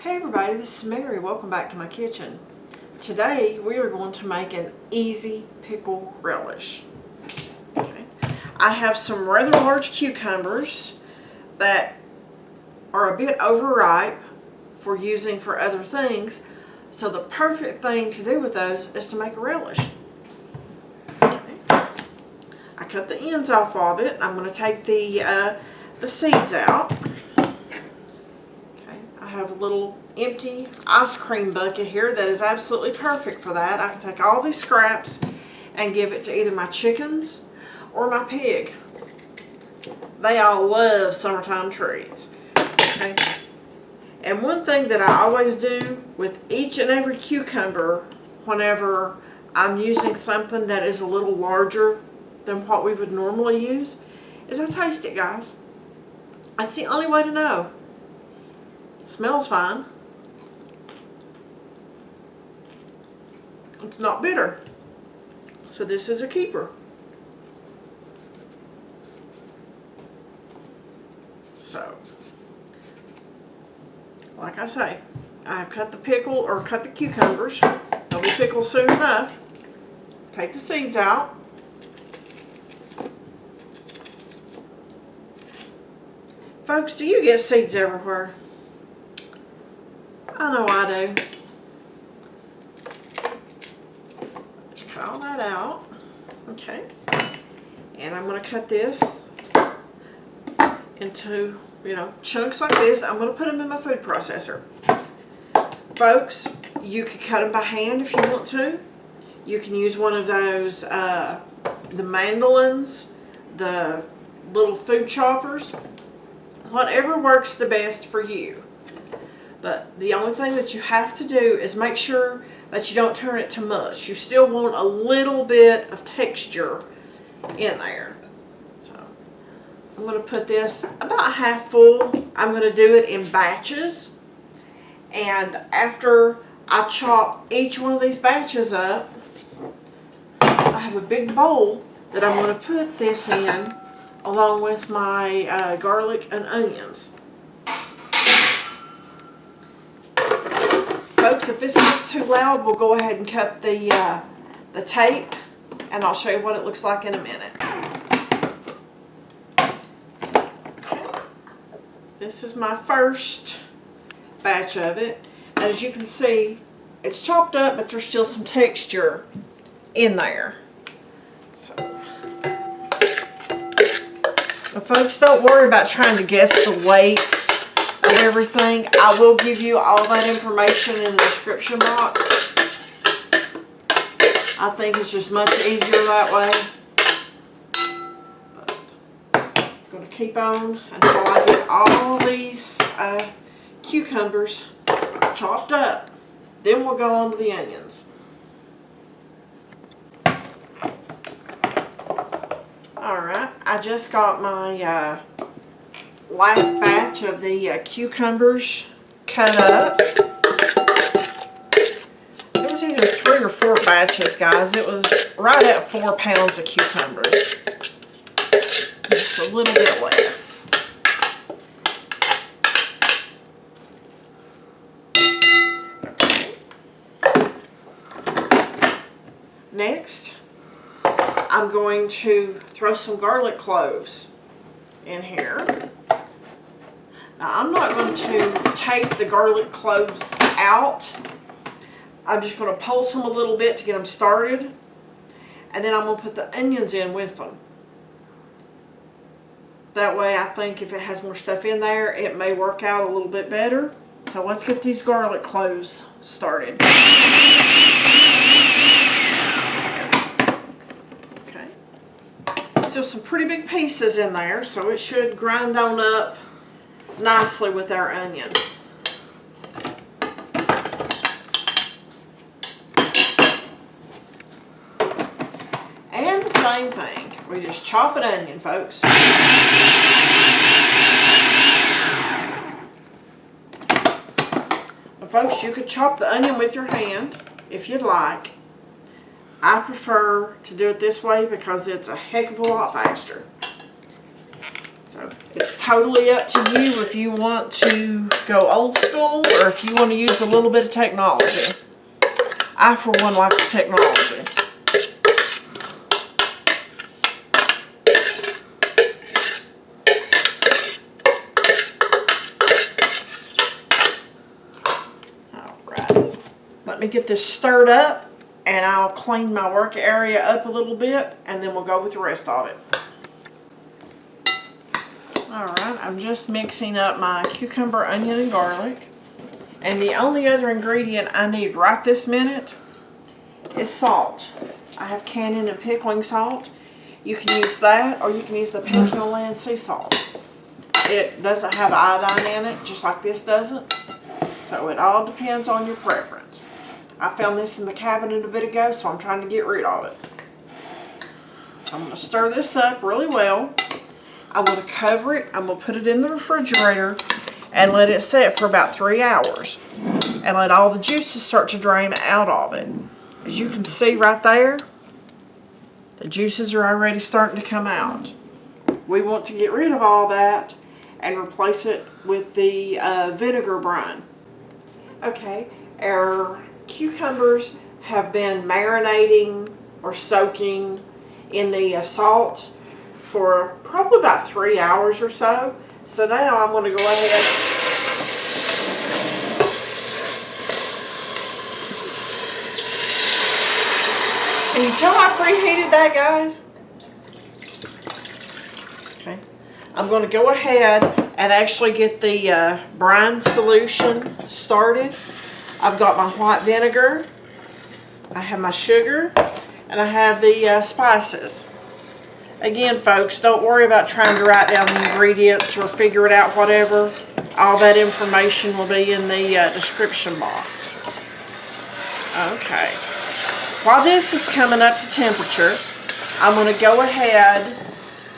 Hey everybody, this is Mary. Welcome back to my kitchen. Today we are going to make an easy pickle relish. Okay. I have some rather large cucumbers that are a bit overripe for using for other things, so the perfect thing to do with those is to make a relish. Okay. I cut the ends off of it. I'm going to take the seeds out. I have a little empty ice cream bucket here that is absolutely perfect for that. I can take all these scraps and give it to either my chickens or my pig. They all love summertime treats. Okay. And one thing that I always do with each and every cucumber whenever I'm using something that is a little larger than what we would normally use is I taste it, guys. That's the only way to know. Smells fine. It's not bitter. So this is a keeper. So, like I say, I've cut the pickle or cut the cucumbers. They'll be pickled soon enough. Take the seeds out. Folks, do you get seeds everywhere? I know I do. Just cut all that out. Okay. And I'm going to cut this into, chunks like this. I'm going to put them in my food processor. Folks, you could cut them by hand if you want to. You can use one of those, the mandolins, the little food choppers. Whatever works the best for you. But the only thing that you have to do is make sure that you don't turn it to mush. You still want a little bit of texture in there. So I'm going to put this about half full. I'm going to do it in batches. And after I chop each one of these batches up, I have a big bowl that I'm going to put this in along with my garlic and onions. Folks, if this gets too loud, we'll go ahead and cut the tape, and I'll show you what it looks like in a minute. Okay. This is my first batch of it. As you can see, it's chopped up, but there's still some texture in there. So, well, folks, don't worry about trying to guess the weights of everything. I will give you all that information in the description box. I think it's just much easier that way. But I'm going to keep on until I get all these cucumbers chopped up. Then we'll go on to the onions. Alright, I just got my last batch of the cucumbers cut up. It was either 3 or 4 batches, guys. It was right at 4 pounds of cucumbers. Just a little bit less. Okay. Next, I'm going to throw some garlic cloves in here. Now, I'm not going to take the garlic cloves out. I'm just going to pulse them a little bit to get them started. And then I'm going to put the onions in with them. That way, I think if it has more stuff in there, it may work out a little bit better. So let's get these garlic cloves started. Okay. Still some pretty big pieces in there, so it should grind on up nicely with our onion. And the same thing. We just chop an onion, folks. Well, folks, you could chop the onion with your hand if you'd like. I prefer to do it this way because it's a heck of a lot faster. So it's totally up to you if you want to go old school or if you want to use a little bit of technology. I, for one, like the technology. Alright, let me get this stirred up and I'll clean my work area up a little bit and then we'll go with the rest of it. Alright, I'm just mixing up my cucumber, onion, and garlic. And the only other ingredient I need right this minute is salt. I have canning and pickling salt. You can use that or you can use the Pickle Relish sea salt. It doesn't have iodine in it, just like this doesn't. So it all depends on your preference. I found this in the cabinet a bit ago, so I'm trying to get rid of it. So I'm going to stir this up really well. I'm going to cover it. I'm going to put it in the refrigerator and let it set for about 3 hours. And let all the juices start to drain out of it. As you can see right there, the juices are already starting to come out. We want to get rid of all that and replace it with the vinegar brine. Okay, our cucumbers have been marinating or soaking in the salt for probably about 3 hours or so. So now I'm going to go ahead Can you tell I preheated that, guys? Okay. I'm going to go ahead and actually get the brine solution started. I've got my white vinegar, I have my sugar, and I have the spices. Again, folks, don't worry about trying to write down the ingredients or figure it out, whatever. All that information will be in the description box. Okay. While this is coming up to temperature, I'm going to go ahead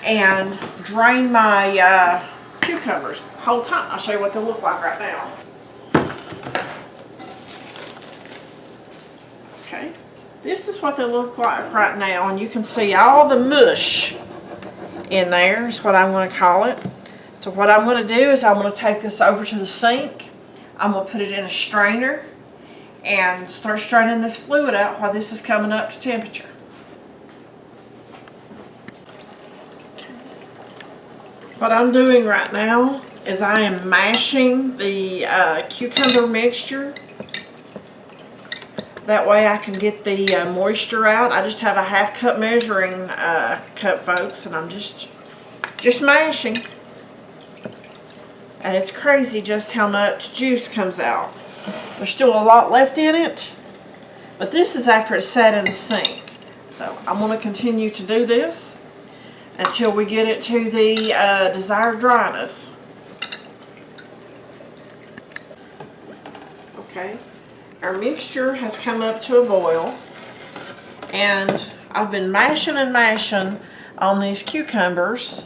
and drain my cucumbers. Hold tight, I'll show you what they look like right now. Okay. This is what they look like right now, and you can see all the mush in there is what I'm going to call it. So what I'm going to do is I'm going to take this over to the sink. I'm going to put it in a strainer and start straining this fluid out while this is coming up to temperature. What I'm doing right now is I am mashing the cucumber mixture. That way I can get the moisture out. I just have a half cup measuring cup, folks, and I'm just mashing. And it's crazy just how much juice comes out. There's still a lot left in it, but this is after it's sat in the sink. So I'm going to continue to do this until we get it to the desired dryness. Okay. Our mixture has come up to a boil, and I've been mashing and mashing on these cucumbers.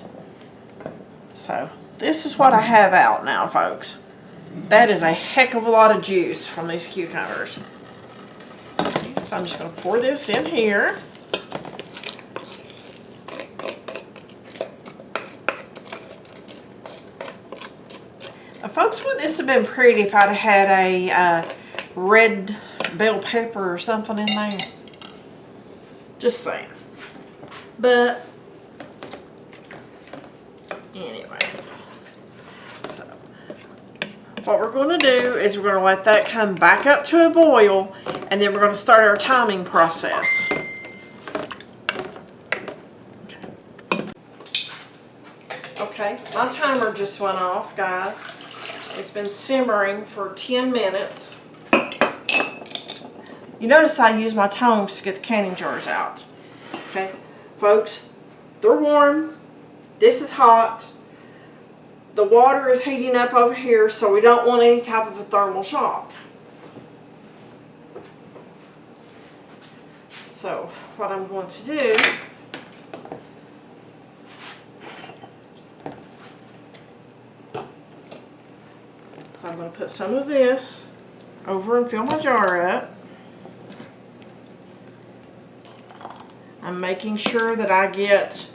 So this is what I have out now, folks. That is a heck of a lot of juice from these cucumbers. So I'm just going to pour this in here. Now, folks, wouldn't this have been pretty if I'd had a red bell pepper or something in there? Just saying. But anyway, so what we're going to do is we're going to let that come back up to a boil, and then we're going to start our timing process. Okay, my timer just went off, guys. It's been simmering for 10 minutes. You notice I use my tongs to get the canning jars out. Okay, folks, they're warm. This is hot. The water is heating up over here, so we don't want any type of a thermal shock. So what I'm going to do, so I'm going to put some of this over and fill my jar up. I'm making sure that I get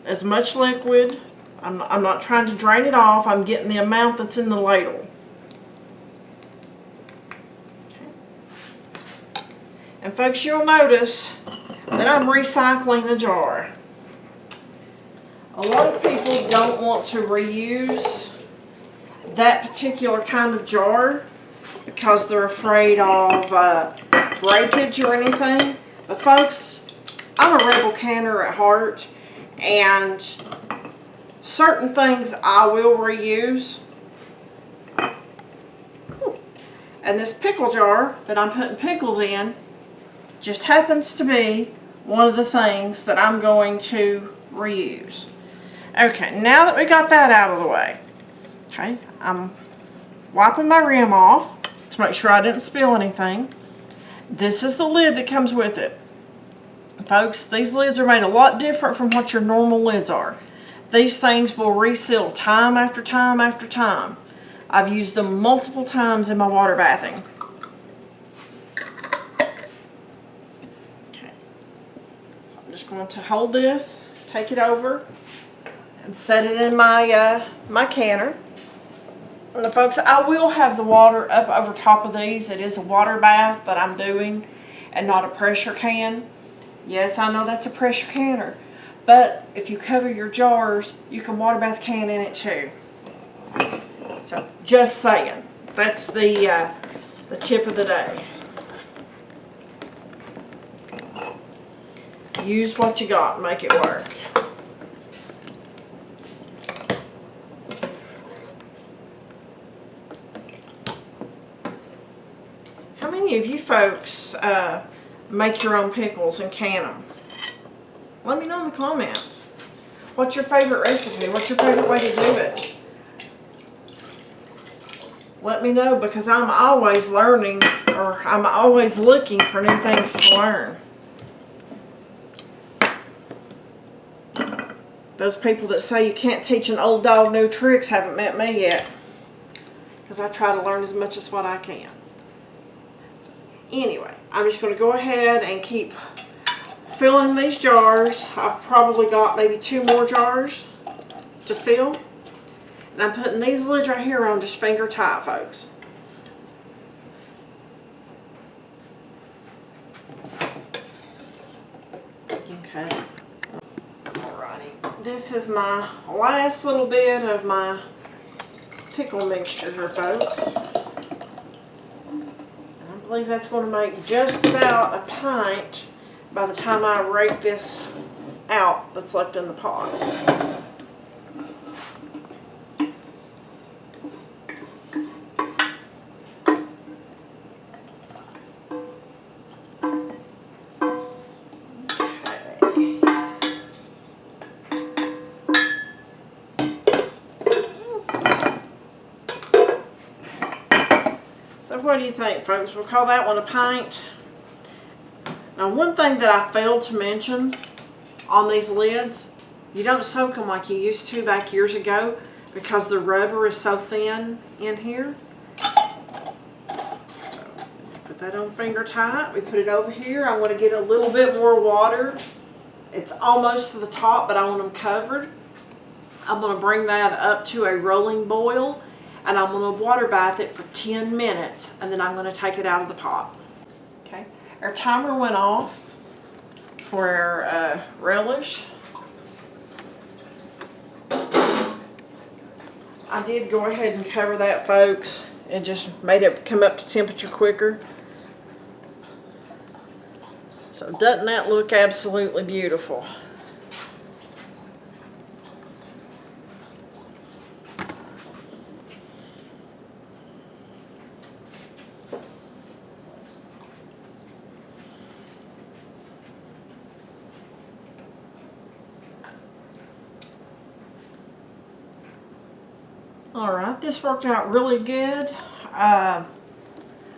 as much liquid I'm not trying to drain it off. I'm getting the amount that's in the ladle. Okay. And folks, you'll notice that I'm recycling a jar. A lot of people don't want to reuse that particular kind of jar because they're afraid of breakage or anything. But folks, I'm a rebel canner at heart, and certain things I will reuse. And this pickle jar that I'm putting pickles in just happens to be one of the things that I'm going to reuse. Okay, now that we got that out of the way, okay, I'm wiping my rim off to make sure I didn't spill anything. This is the lid that comes with it. Folks, these lids are made a lot different from what your normal lids are. These things will reseal time after time after time. I've used them multiple times in my water bathing. Okay, so I'm just going to hold this, take it over, and set it in my my canner. And folks, I will have the water up over top of these. It is a water bath that I'm doing and not a pressure can. Yes, I know that's a pressure canner, but if you cover your jars, you can water bath can in it too. So just saying, that's the tip of the day. Use what you got and make it work. How many of you folks make your own pickles and can them? Let me know in the comments. What's your favorite recipe? What's your favorite way to do it? Let me know, because I'm always learning, or I'm always looking for new things to learn. Those people that say you can't teach an old dog new tricks haven't met me yet, because I try to learn as much as what I can. So, anyway, I'm just going to go ahead and keep filling these jars. I've probably got maybe 2 more jars to fill. And I'm putting these lids right here on just finger tight, folks. Okay. Alrighty. This is my last little bit of my pickle mixture here, folks. I believe that's going to make just about a pint by the time I rake this out that's left in the pot. So what do you think, folks? We'll call that one a pint. Now, one thing that I failed to mention on these lids, you don't soak them like you used to back years ago because the rubber is so thin in here. So, put that on finger tight. We put it over here. I'm going to get a little bit more water. It's almost to the top, but I want them covered. I'm going to bring that up to a rolling boil, and I'm going to water bath it for 10 minutes, and then I'm going to take it out of the pot. Okay, our timer went off for our relish. I did go ahead and cover that, folks. It just made it come up to temperature quicker. So doesn't that look absolutely beautiful? Alright, this worked out really good.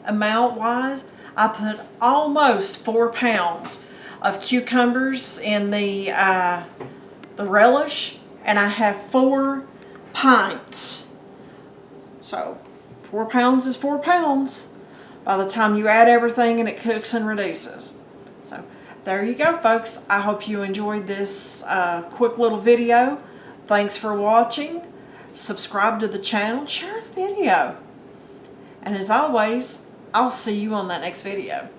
Amount wise, I put almost 4 pounds of cucumbers in the relish, and I have 4 pints. So 4 pounds is 4 pounds by the time you add everything and it cooks and reduces. So there you go, folks. I hope you enjoyed this quick little video Thanks for watching. Subscribe to the channel, share the video. And as always, I'll see you on that next video.